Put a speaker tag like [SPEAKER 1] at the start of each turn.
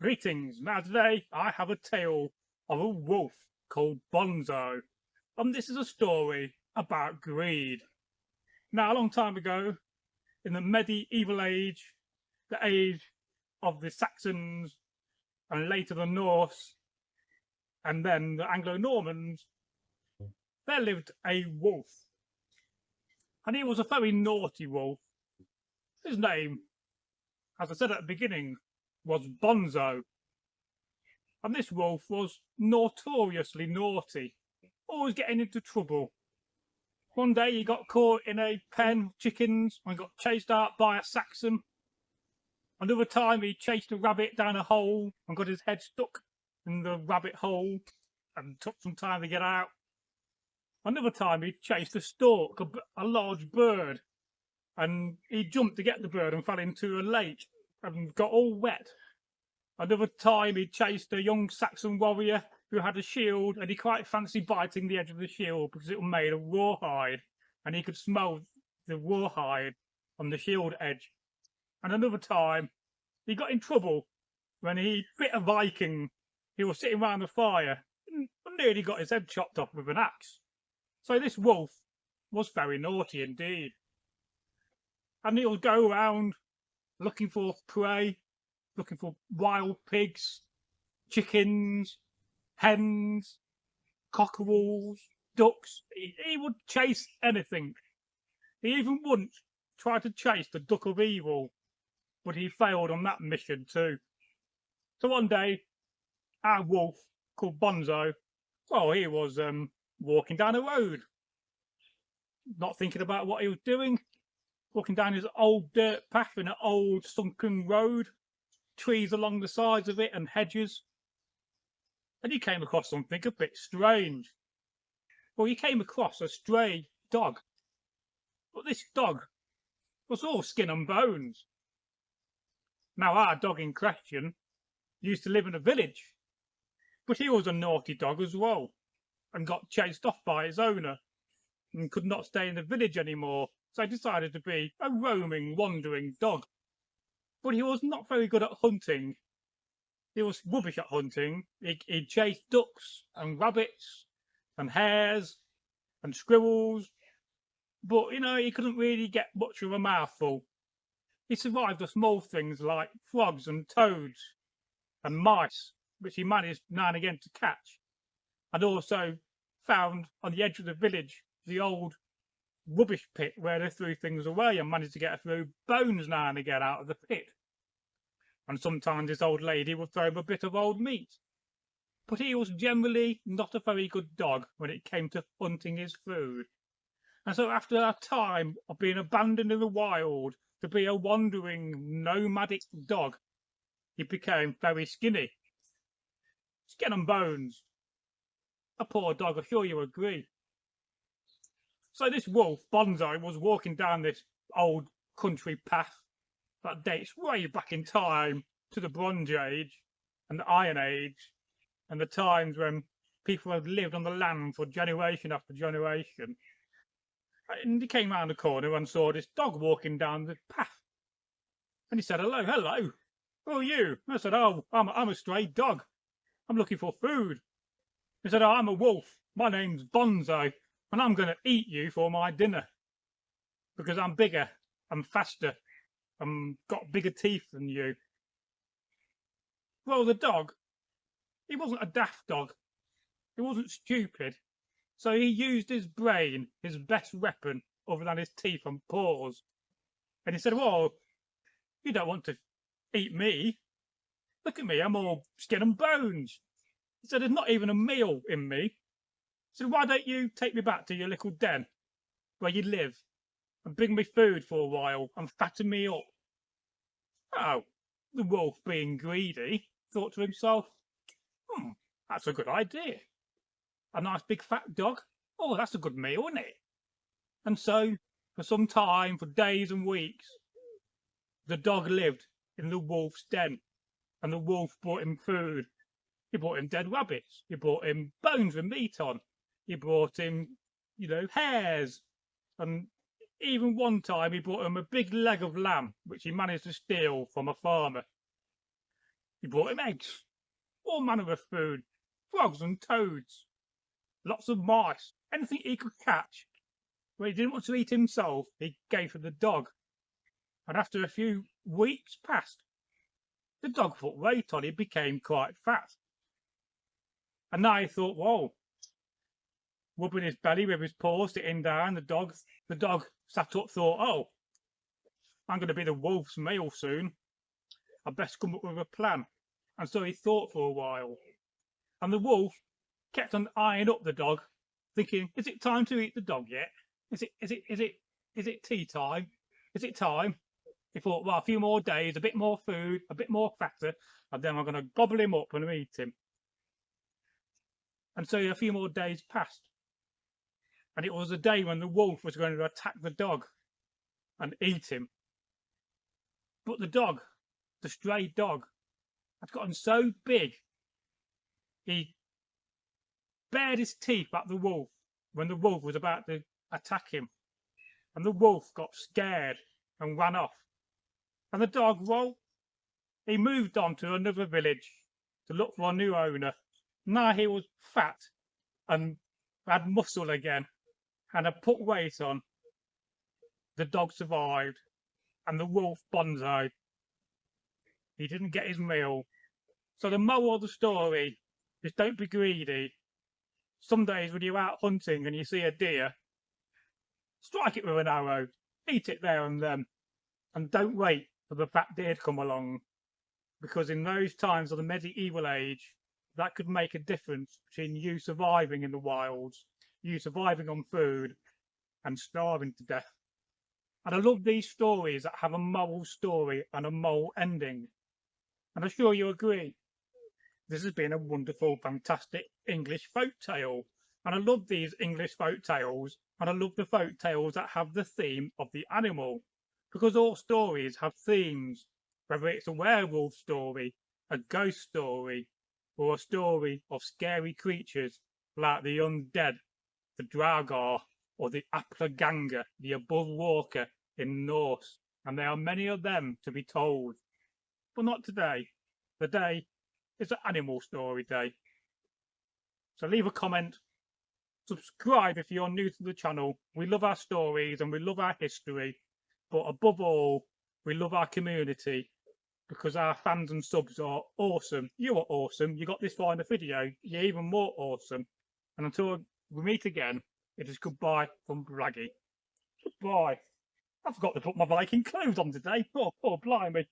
[SPEAKER 1] Greetings. Now today I have a tale of a wolf called Bonzo. And this is a story about greed. Now a long time ago, in the medieval age, the age of the Saxons and later the Norse and then the Anglo-Normans, there lived a wolf. And he was a very naughty wolf. His name, as I said at the beginning, was Bonzo. And this wolf was notoriously naughty, always getting into trouble. One day he got caught in a pen of chickens and got chased out by a Saxon. Another time he chased a rabbit down a hole and got his head stuck in the rabbit hole and took some time to get out. Another time he chased a stork, a large bird, and he jumped to get the bird and fell into a lake and got all wet. Another time he chased a young Saxon warrior who had a shield, and he quite fancied biting the edge of the shield because it was made of rawhide and he could smell the rawhide on the shield edge. And another time he got in trouble when he bit a Viking who was sitting round the fire and nearly got his head chopped off with an axe. So this wolf was very naughty indeed. And he'll go around looking for prey, looking for wild pigs, chickens, hens, cockerels, ducks. He would chase anything. He even once tried to chase the duck of evil, but he failed on that mission too. So one day, our wolf, called Bonzo, well, he was walking down a road, not thinking about what he was doing, walking down his old dirt path in an old sunken road, trees along the sides of it and hedges. And he came across something a bit strange. Well, he came across a stray dog. But this dog was all skin and bones. Now, our dog in question used to live in a village, but he was a naughty dog as well, and got chased off by his owner, and could not stay in the village anymore, so he decided to be a roaming, wandering dog. But he was not very good at hunting. He was rubbish at hunting. He chased ducks and rabbits and hares and squirrels, but he couldn't really get much of a mouthful. He survived the small things like frogs and toads and mice, which he managed now and again to catch, and also found on the edge of the village the old rubbish pit where they threw things away and managed to get a few bones now and again out of the pit. And sometimes this old lady would throw him a bit of old meat. But he was generally not a very good dog when it came to hunting his food. And so after a time of being abandoned in the wild to be a wandering, nomadic dog, he became very skinny. Skin and bones. A poor dog, I'm sure you agree. So this wolf, Bonzo, was walking down this old country path that dates way back in time to the Bronze Age and the Iron Age and the times when people had lived on the land for generation after generation. And he came round the corner and saw this dog walking down the path. And he said, hello, hello, who are you? I said, oh, I'm a stray dog. I'm looking for food. He said, oh, I'm a wolf. My name's Bonzo, and I'm going to eat you for my dinner because I'm bigger, I'm faster, got bigger teeth than you. Well, the dog, he wasn't a daft dog. He wasn't stupid. So he used his brain, his best weapon, other than his teeth and paws. And he said, well, you don't want to eat me. Look at me, I'm all skin and bones. He said, there's not even a meal in me. He said, why don't you take me back to your little den where you live and bring me food for a while and fatten me up? Oh, the wolf, being greedy, thought to himself, that's a good idea. A nice big fat dog? Oh, that's a good meal, isn't it? And so, for some time, for days and weeks, the dog lived in the wolf's den, and the wolf brought him food. He brought him dead rabbits. He brought him bones with meat on. He brought him, hares. And even one time he brought him a big leg of lamb, which he managed to steal from a farmer. He brought him eggs, all manner of food, frogs and toads, lots of mice, anything he could catch. When he didn't want to eat himself, he gave to the dog. And after a few weeks passed, the dog put weight on, he became quite fat. And now he thought, whoa, rubbing his belly with his paw, sitting down, the dog sat up, thought, oh, I'm going to be the wolf's meal soon. I best come up with a plan. And so he thought for a while. And the wolf kept on eyeing up the dog, thinking, is it time to eat the dog yet? Is it tea time? Is it time? He thought, well, a few more days, a bit more food, a bit more fatter, and then I'm going to gobble him up and eat him. And so a few more days passed. And it was the day when the wolf was going to attack the dog and eat him. But the dog, the stray dog, had gotten so big, he bared his teeth at the wolf when the wolf was about to attack him. And the wolf got scared and ran off. And the dog, well, he moved on to another village to look for a new owner. Now he was fat and had muscle again and had put weight on. The dog survived and the wolf bonzoed. He didn't get his meal. So the moral of the story is don't be greedy. Some days when you're out hunting and you see a deer, strike it with an arrow, eat it there and then, and don't wait for the fat deer to come along, because in those times of the medieval age, that could make a difference between you surviving in the wilds, you surviving on food, and starving to death. And I love these stories that have a moral story and a moral ending. And I'm sure you agree. This has been a wonderful, fantastic English folk tale. And I love these English folk tales, and I love the folk tales that have the theme of the animal. Because all stories have themes, whether it's a werewolf story, a ghost story, or a story of scary creatures like the undead, the Draugr, or the Appleganga, the above walker in Norse. And there are many of them to be told. But not today. Today is an animal story day. So leave a comment, subscribe if you're new to the channel. We love our stories and we love our history. But above all, we love our community because our fans and subs are awesome. You are awesome. You got this far in the video. You're even more awesome. And until we meet again, it is goodbye from Braggy. Goodbye. I forgot to put my Viking clothes on today. Oh, blimey.